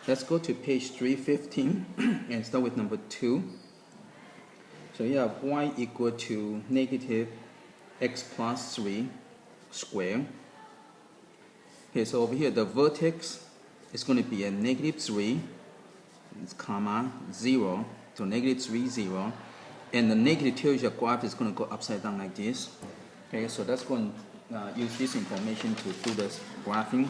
Let's go to page 315 and start with number 2. So you have y equal to negative x plus 3 squared. Okay, so over here the vertex is going to be a negative 3, comma 0, so negative 3, 0. And the negative tells your graph is going to go upside down like this. Okay, so let's go and use this information to do the graphing.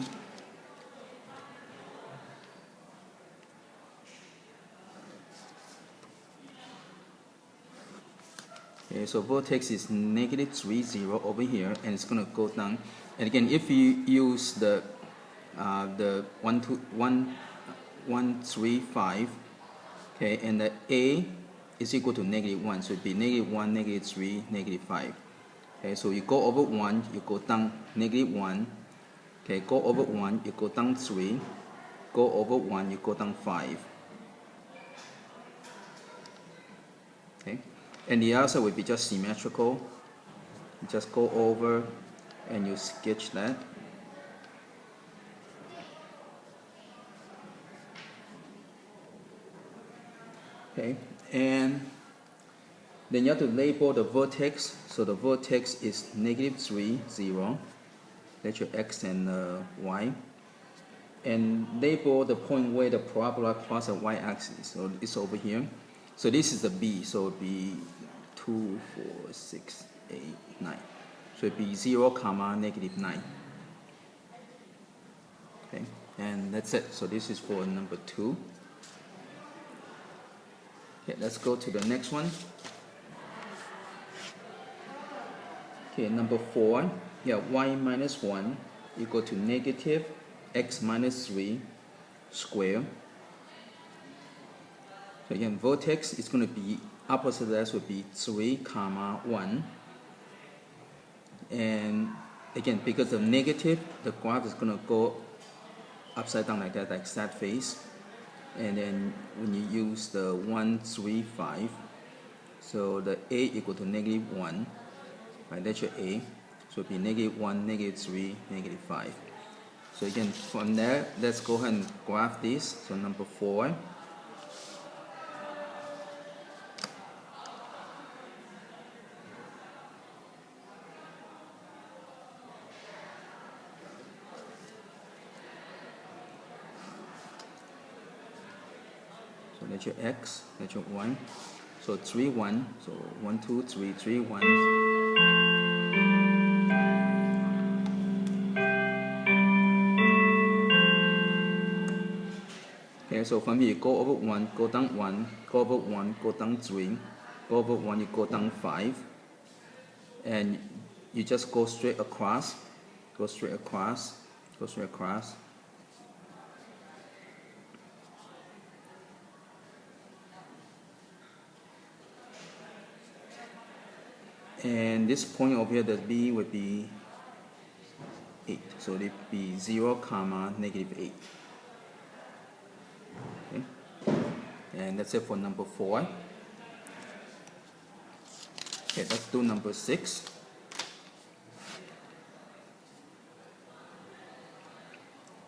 Okay, so vertex is negative 3, 0 over here, and it's going to go down. And again, if you use the 1, 3, 5, okay, and the a is equal to negative 1, so it'd be negative 1, negative 3, negative 5. Okay, so you go over 1, you go down negative 1. Okay, go over 1, you go down 3. Go over 1, you go down 5. Okay, and the other side would be just symmetrical. You just go over and you sketch that. Okay, and then you have to label the vertex. So the vertex is negative 3, 0. That's your x and y. And label the point where the parabola crosses the y-axis. So it's over here. So this is the b. So it'd be 2, 4, 6, 8, 9. So it'd be 0, comma, negative 9. Okay, and that's it. So this is for number 2. Okay, let's go to the next one. Okay, number 4. Yeah, y minus 1 equal to negative x minus 3 squared. So again, vertex is going to be opposite of that would be 3, comma 1. And again, because of negative, the graph is going to go upside down like that, like sad face. And then when you use the 1, 3, 5, so the a equal to negative 1, right? That's your a. So it'll be negative 1, negative 3, negative 5. So again, from there, let's go ahead and graph this. So number 4. So that's your x, that's your 1. So 3, 1. So 1, 2, 3, 3, 1. Okay, so from here you go over 1, go down 1, go over 1, go down 3, go over 1, you go down 5. And you just go straight across, go straight across, go straight across. And this point over here, the b would be 8. So it would be 0, comma, negative 8. Okay. And that's it for number 4. Okay, let's do number 6.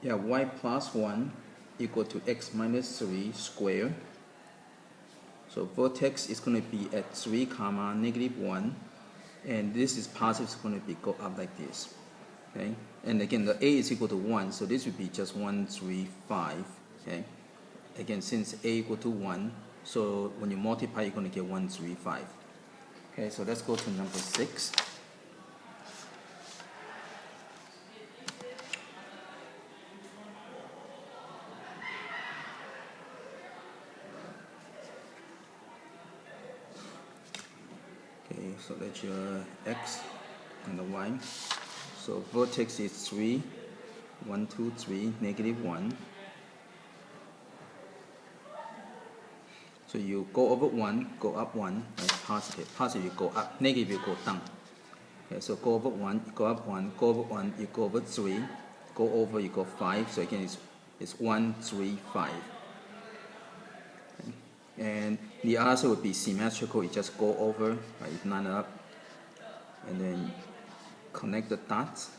Yeah, y plus 1 equal to x minus 3 squared. So vertex is going to be at 3, comma, negative 1. And this is positive, it's going to be go up like this. Okay, and again the a is equal to 1, so this would be just 1, 3, 5. Okay, again since a equal to 1, so when you multiply you're going to get 1, 3, 5. Okay, so let's go to number 6. Okay, so that's your x and the y. So vertex is 3, 1, 2, 3, negative 1. So you go over 1, go up 1, that's positive. Positive you go up, negative you go down. Okay, so go over 1, you go up 1, go over 1, you go over 3, go over, you go 5. So again it's 1, 3, 5. Okay. And the other would be symmetrical, you just go over, right, you line it up, and then connect the dots.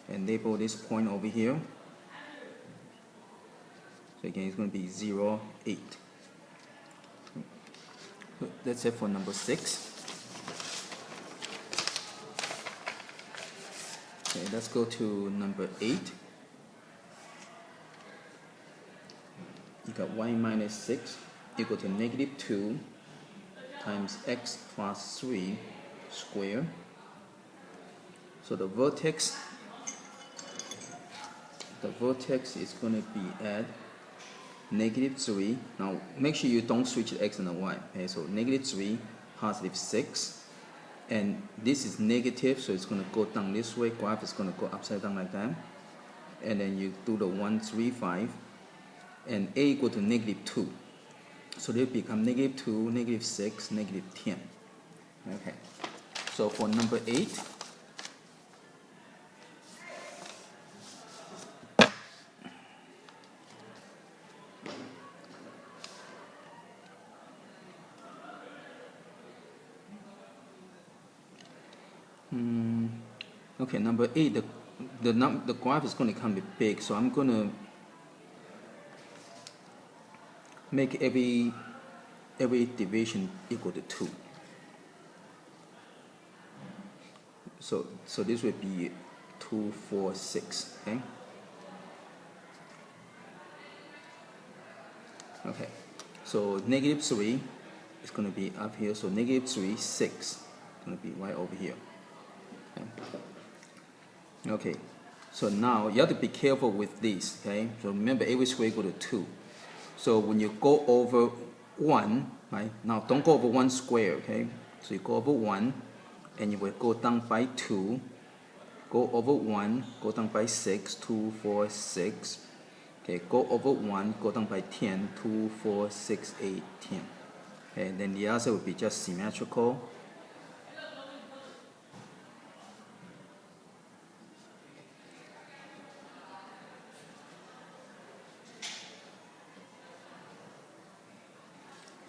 and label this point over here. So again, it's going to be 0, 8. So that's it for number 6. Okay, let's go to number 8. You got y minus 6 equal to negative 2 times x plus 3 squared. So the vertex is going to be at negative 3. Now make sure you don't switch the x and the y. Okay, so negative 3, positive 6, and this is negative, so it's going to go down this way. Graph is going to go upside down like that, and then you do the 1, 3, 5, and a equal to negative 2. So they become negative 2, negative 6, negative 10. Okay. So for number 8. Okay, number 8, the graph is going to come big, so I'm going to make every division equal to 2. So this would be 2, 4, 6. Okay. Okay. So negative 3 is going to be up here. So negative 3, 6 is going to be right over here. Okay, so now you have to be careful with these, okay? So remember, a squared equal to 2. So when you go over 1, right? Now don't go over 1 square, okay? So you go over 1, and you will go down by 2. Go over 1, go down by 6, 2, 4, 6. Okay, go over 1, go down by 10, 2, 4, 6, 8, 10. Okay, and then the other would be just symmetrical.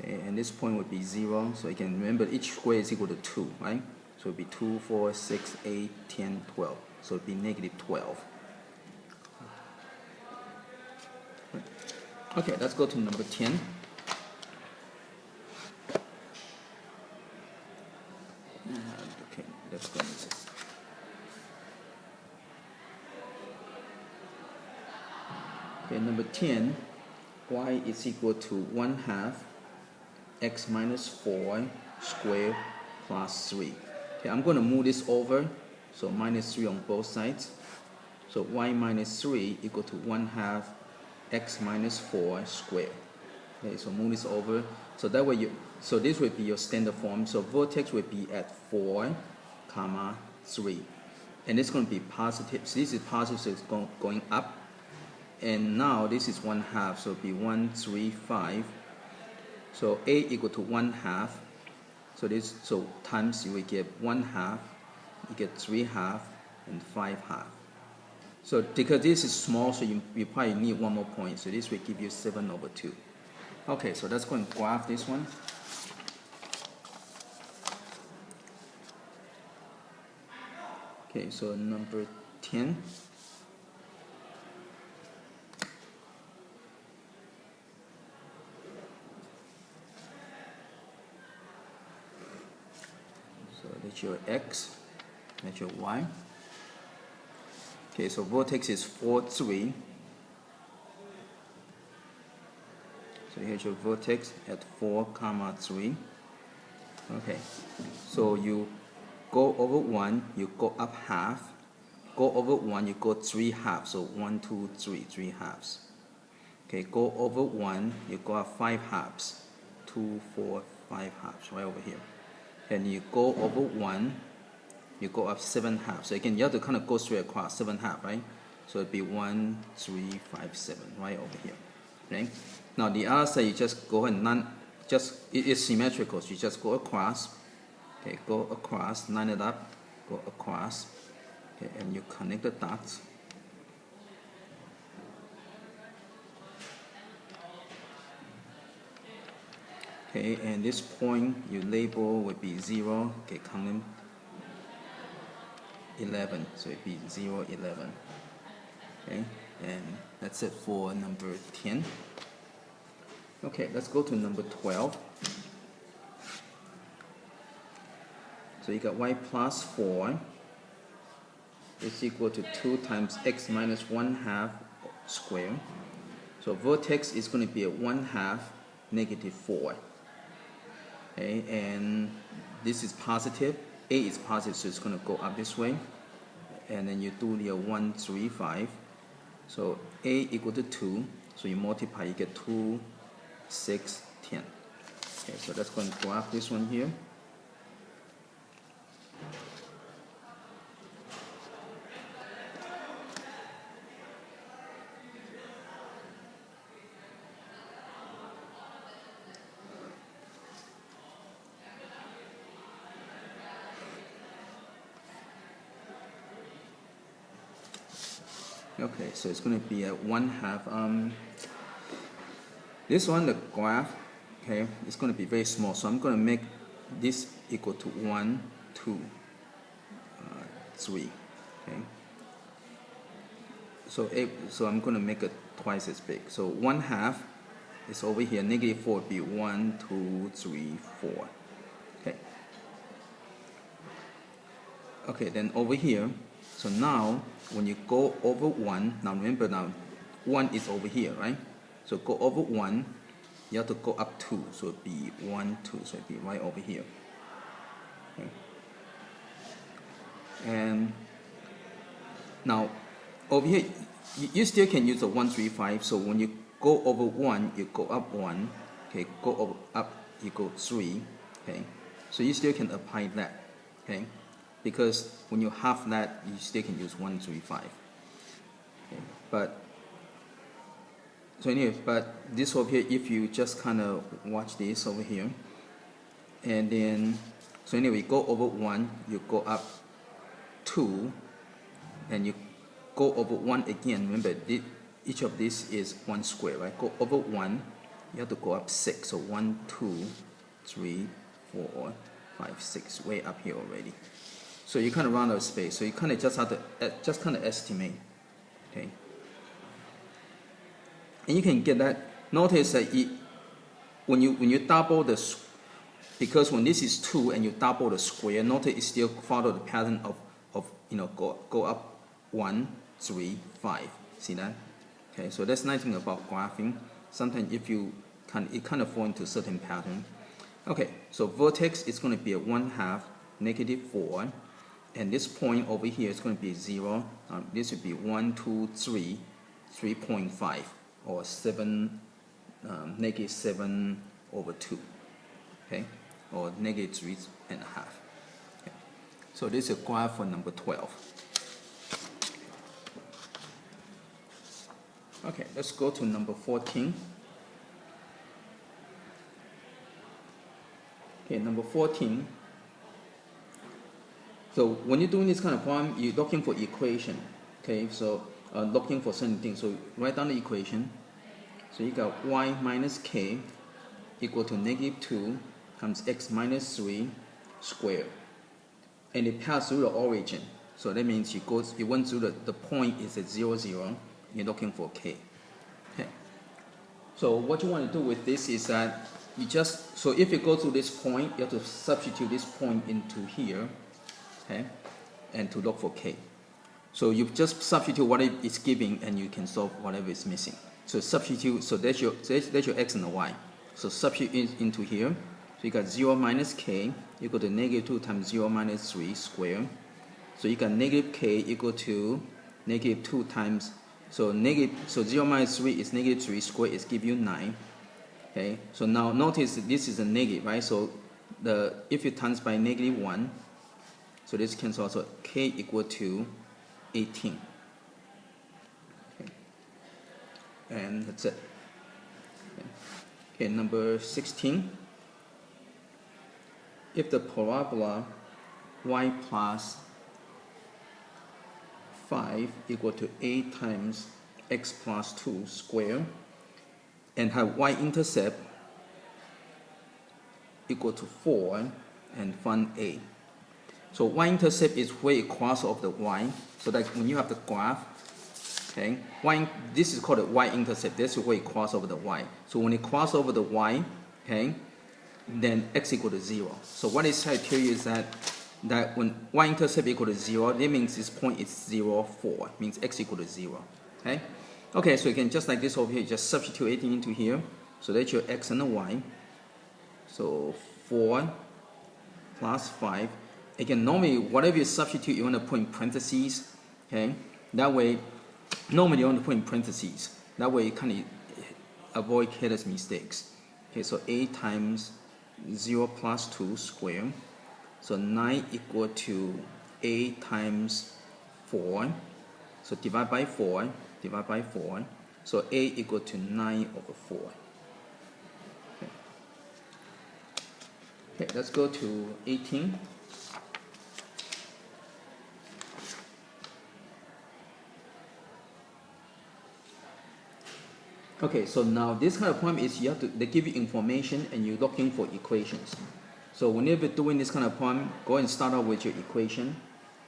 And this point would be 0, so you can remember each square is equal to 2, right? So it would be 2, 4, 6, 8, 10, 12. So it would be negative 12. Okay, let's go to number 10. Okay, let's go with this. Okay, number 10, y is equal to 1/2 x minus 4 squared plus 3. Okay, I'm going to move this over, so minus 3 on both sides. So y minus 3 equal to 1/2 x minus 4 squared. Okay, so move this over. So that way so this would be your standard form. So vertex would be at 4, comma 3. And it's going to be positive. So this is positive, so it's going up. And now this is 1/2, so it'll be 1, 3, 5. So a equal to 1/2. So times you will get 1/2, you get 3/2 and 5/2. So because this is small, so you probably need one more point. So this will give you 7/2. Okay, so let's go and graph this one. Okay, so number 10. So that's your x, that's your y. Okay, so vertex is 4, 3. So here's your vertex at 4, comma 3. Okay, so you go over 1, you go up half. Go over 1, you go 3/2. So 1, 2, 3, 3/2. Okay, go over 1, you go up 5/2. 2, 4, 5/2, right over here. And you go over 1, you go up 7/2. So again, you have to kind of go straight across 7/2, right? So it'd be 1, 3, 5, 7, right over here. Okay. Now the other side, you just go ahead and it is symmetrical. So you just go across. Okay, go across, line it up, go across. Okay, and you connect the dots. Okay, and this point you label would be 0. Okay, count them. 11, so it'd be 0, 11. Okay, and that's it for number 10. Okay, let's go to number 12. So you got y plus 4 is equal to 2 times x minus 1/2 squared. So vertex is going to be a 1/2 negative 4. Okay, and this is positive. A is positive, so it's going to go up this way. And then you do the 1, 3, 5. So A equal to 2. So you multiply, you get 2, 6, 10. Okay, so let's go and graph this one here. Okay, so it's going to be a 1/2. This one, the graph, okay, it's going to be very small. So I'm going to make this equal to 1, 2, 3. Okay. So I'm going to make it twice as big. So 1/2 is over here. Negative 4 would be 1, 2, 3, 4. Okay. Okay, then over here. So now, when you go over 1, now remember now, 1 is over here, right? So go over 1, you have to go up 2, so it'd be 1, 2, so it'd be right over here. Okay. And now, over here, you still can use the 1, 3, 5, so when you go over 1, you go up 1, okay, go over, up, you go 3, okay? So you still can apply that, okay? Because when you half that, you still can use 1, 3, 5. Okay. But this over here, if you just kind of watch this over here, and then so anyway, go over 1, you go up 2, and you go over 1 again. Remember, each of these is 1 square, right? Go over 1, you have to go up 6. So 1, 2, 3, 4, 5, 6, way up here already. So you kind of run out of space. So you kind of just have to kind of estimate, okay? And you can get that. Notice that when you double this, because when this is 2 and you double the square, notice it still follow the pattern of go up 1, 3, 5. See that? Okay. So that's nice thing about graphing. Sometimes if you it kind of fall into certain pattern. Okay. So vertex is going to be a 1/2 negative 4. And this point over here is going to be 0. This would be 1, 2, 3, 3.5, or 7, negative 7 over 2, okay, or negative 3.5. Okay. So this is a graph for number 12. Okay, let's go to number 14. Okay, number 14. So when you're doing this kind of problem, you're looking for equation. Okay, so looking for certain things. So write down the equation. So you got y minus k equal to negative 2 times x minus 3 squared. And it passed through the origin. So that means it went through the point is at 0, 0. You're looking for k. Okay. So what you want to do with this is that so if you go to this point, you have to substitute this point into here. Okay, and to look for k. So you just substitute what it's giving, and you can solve whatever is missing. So substitute. So that's your x and the y. So substitute into here. So you got 0 minus k equal to negative 2 times 0 minus 3 squared. So you got negative k equal to negative 2 times. So 0 minus 3 is negative 3 squared. It's give you 9. Okay. So now notice that this is a negative, right? So if you times by negative 1. So this cancels out, so k equal to 18. Okay. And that's it. Okay, number 16. If the parabola y plus 5 equal to 8 times x plus 2 squared, and have y-intercept equal to 4, and find a. So y-intercept is where it crosses over the y. So that when you have the graph, okay, this is called a y-intercept. This is where it crosses over the y. So when it crosses over the y, okay, then x equal to 0. So what it's trying to tell you is that when y-intercept equal to 0, that means this point is 0, 4. Means x equal to 0. Okay? Okay, so you can just like this over here, just substitute it into here. So that's your x and the y. So 4 plus 5. Again, normally whatever you substitute, you want to put in parentheses. Okay? That way, normally you want to put in parentheses. That way you kind of avoid careless mistakes. Okay, so 8 times 0 plus 2 squared. So 9 equal to 8 times 4. So divide by 4. Divide by 4. So 8 equal to 9 over 4. Okay, let's go to 18. Okay, so now this kind of problem is they give you information and you're looking for equations. So whenever doing this kind of problem, go and start out with your equation.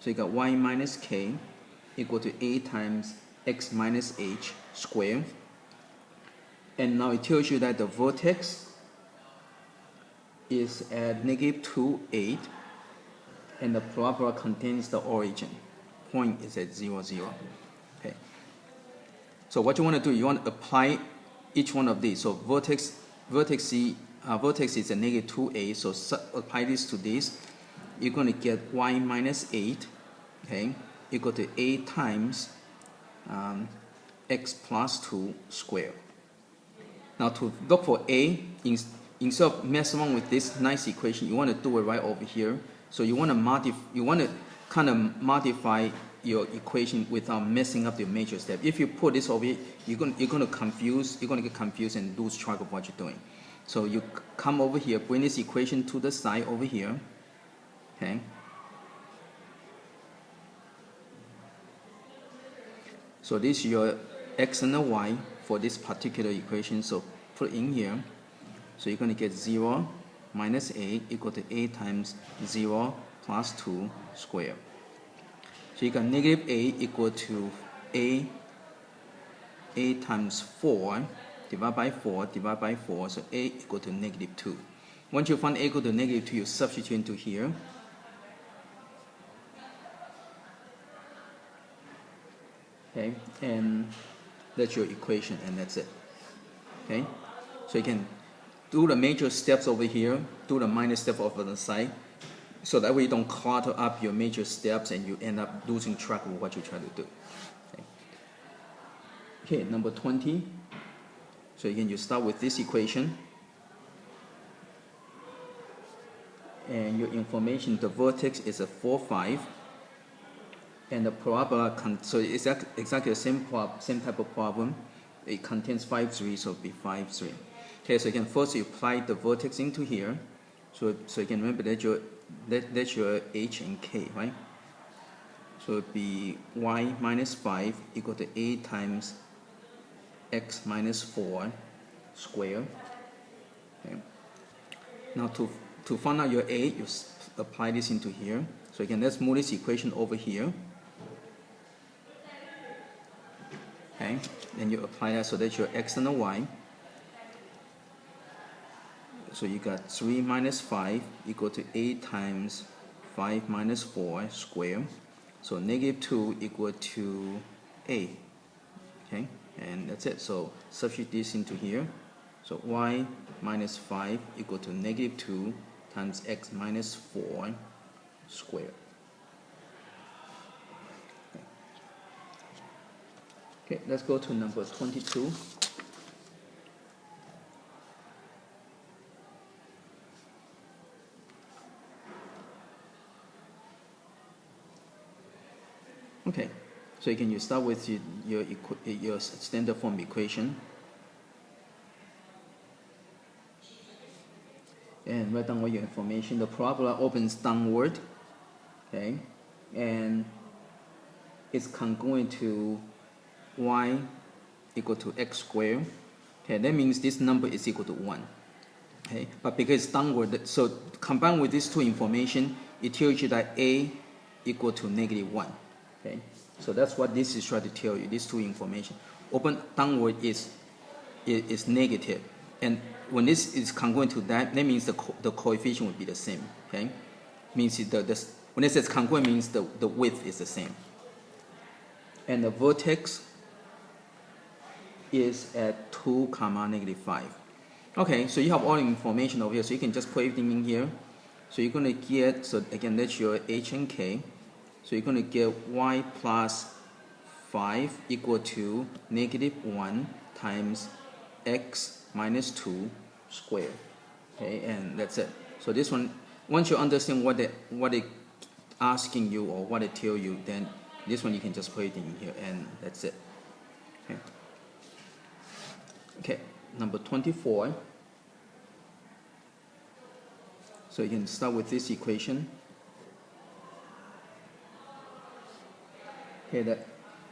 So you got y minus k equal to 8 times x minus h squared. And now it tells you that the vertex is at -2, 8, and the parabola contains the origin. Point is at 0, 0. Okay. So what you want to do, you want to apply each one of these. So vertex is at -2, 8. So apply this to this. You're going to get y minus 8, okay, equal to 8 times x plus 2 squared. Now to look for a, instead of messing around with this nice equation, you want to do it right over here. So you want to kind of modify your equation without messing up the major step. If you put this over here, you're going to get confused and lose track of what you're doing. So you come over here, bring this equation to the side over here. Okay. So this is your x and the y for this particular equation. So put in here. So you're going to get 0 minus 8 equal to 8 times 0 plus 2 squared. So you got -8 equal to a 8 times 4 divided by 4 divided by 4. So a equal to -2. Once you find a equal to -2, you substitute into here. Okay, and that's your equation, and that's it. Okay, so you can do the major steps over here, do the minor step over the side, so that way you don't clutter up your major steps and you end up losing track of what you try to do. Okay, number 20. So again, you start with this equation, and your information, the vertex is a 4, 5. And the parabola, so it's exactly the same type of problem. It contains 5, 3, so it'll be 5, 3. Okay, so again, first you apply the vertex into here. So you can remember that's your h and k, right? So it'd be y minus 5 equal to 8 times x minus 4 squared. Okay. Now to find out your a, you apply this into here. So again, let's move this equation over here. Okay, then you apply that, so that's your x and the y. So you got 3 minus 5 equal to 8 times 5 minus 4 squared. So -2 equal to a. Okay, and that's it. So substitute this into here. So y minus 5 equal to -2 times x minus 4 squared. Okay, let's go to number 22. Okay, so again, you start with your standard form equation, and write down all your information. The parabola opens downward, okay, and it's congruent to y equal to x squared. Okay, that means this number is equal to 1. Okay, but because it's downward, so combined with these two information, it tells you that A equal to -1. Okay, so that's what this is trying to tell you. These two information. Open downward is negative, and when this is congruent to that, that means the coefficient will be the same. Okay, means when it says congruent means the width is the same, and the vertex is at 2, -5. Okay, so you have all the information over here, so you can just put everything in here. So you're going to get, so again, that's your h and k. So you're going to get y plus 5 equal to -1 times x minus 2 squared. Okay, and that's it. So this one, once you understand what they asking you or what they tell you, then this one you can just put it in here, and that's it. Okay. Okay, number 24. So you can start with this equation. Okay,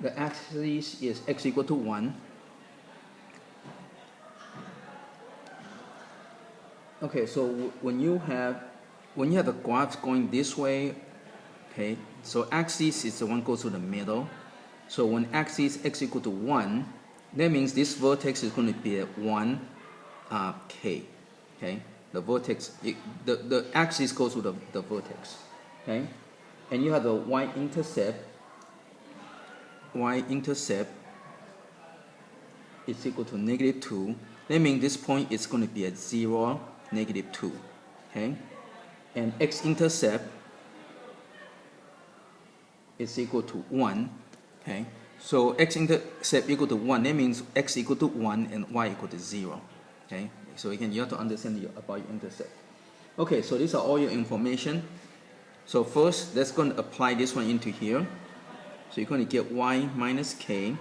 the axis is x equal to 1. Okay, so when you have the graph going this way, okay, so axis is the one goes to the middle. So when axis x equal to 1, that means this vertex is going to be at 1 k. Okay, the vertex, the axis goes to the vertex. Okay, and you have the y-intercept. Y-intercept is equal to -2. That means this point is going to be at 0, -2. Okay, and x-intercept is equal to 1. Okay, so x-intercept equal to 1. That means x equal to 1 and y equal to 0. Okay, so again, you have to understand about your intercept. Okay, so these are all your information. So first, let's go and apply this one into here. So you're going to get y minus k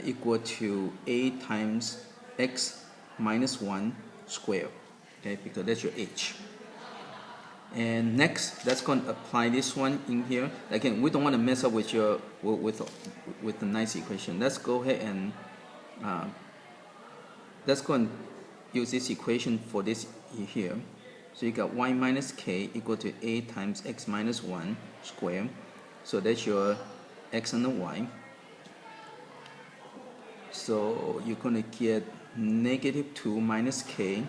equal to a times x minus 1 squared. Okay, because that's your h. And next, let's go and apply this one in here. Again, we don't want to mess up with the nice equation. Let's go ahead and let's go and use this equation for this here. So you got y minus k equal to a times x minus 1 squared. So that's your x and the y. So you're going to get -2 minus k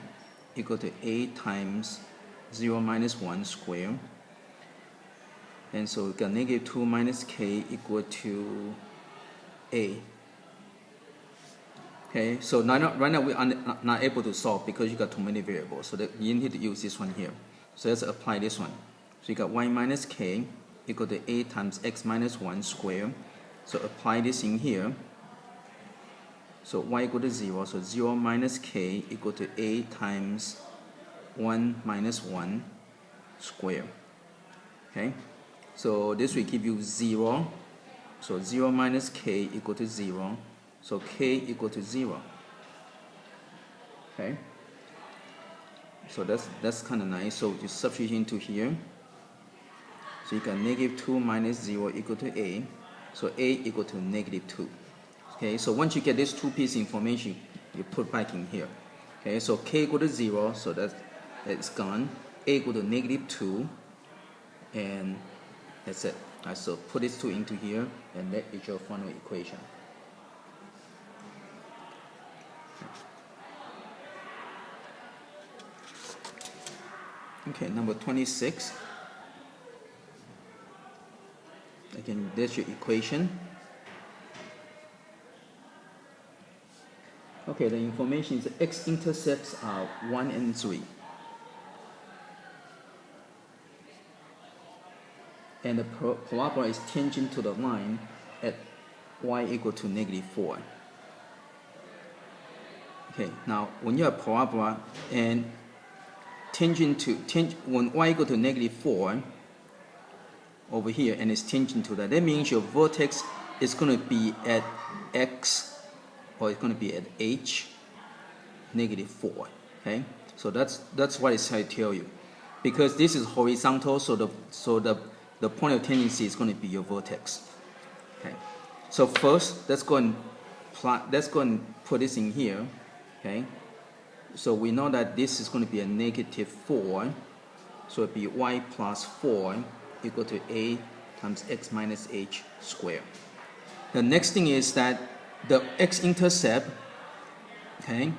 equal to a times 0 minus 1 squared. And so we got -2 minus k equal to a. Okay, so right now we are not able to solve because you got too many variables. So that you need to use this one here. So let's apply this one. So you got y minus k equal to a times x minus 1 squared. So apply this in here. So y equal to 0. So 0 minus k equal to a times 1 minus 1 squared. Okay, so this will give you 0. So 0 minus k equal to 0. So k equal to 0. Okay, so that's kind of nice. So you substitute into here. So you got -2 minus 0 equal to a. So a equal to -2. Okay, so once you get this two piece information, you put back in here. Okay, so k equal to 0, so that's gone. A equal to -2, and that's it. Right, so put these two into here, and that is your final equation. Okay, number 26. Again, that's your equation. Okay, the information is x-intercepts are 1 and 3. And the parabola is tangent to the line at y equal to -4. Okay, now when you have parabola and when y equal to -4 over here and it's tangent to that, that means your vertex is going to be at x, or it's going to be at h -4. Okay, so that's what it's trying to tell you, because this is horizontal, so the point of tendency is going to be your vertex. Okay, so first let's go and put this in here. Okay, so we know that this is going to be a -4. So it'd be y plus 4 equal to a times x minus h squared. The next thing is that the x-intercept, okay,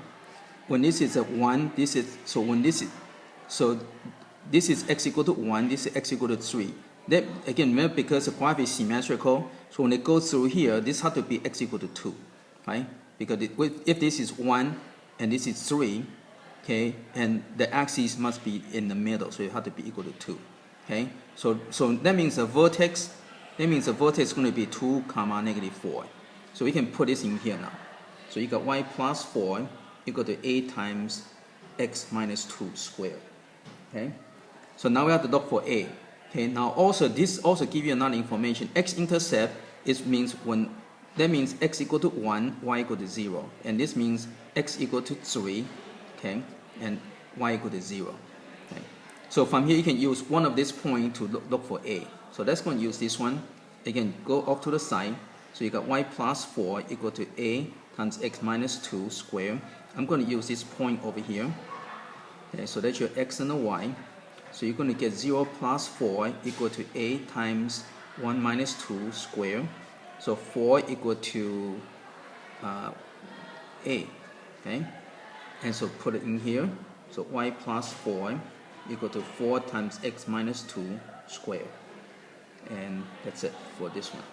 when this is a 1, this is, so when this is, so this is x equal to 1, this is x equal to 3. That, again, remember, because the graph is symmetrical, so when it goes through here, this has to be x equal to 2, right? Because if this is 1 and this is 3, okay, and the axis must be in the middle, so it has to be equal to 2, okay? So that means the vertex, is going to be 2, comma, negative 4. So we can put this in here now. So you got y plus 4 equal to a times x minus 2 squared, okay? So now we have to look for a. Okay, now also this also gives you another information. X-intercept means when that means x equal to 1, y equal to 0, and this means x equal to 3, okay, and y equal to 0. Okay. So from here you can use one of these points to look for a. So let's go and use this one. Again, go off to the side. So you got y plus 4 equal to a times x minus 2 squared. I'm going to use this point over here. Okay, so that's your x and the y. So you're going to get 0 plus 4 equal to a times 1 minus 2 squared. So 4 equal to a, okay? And so put it in here. So y plus 4 equal to 4 times x minus 2 squared. And that's it for this one.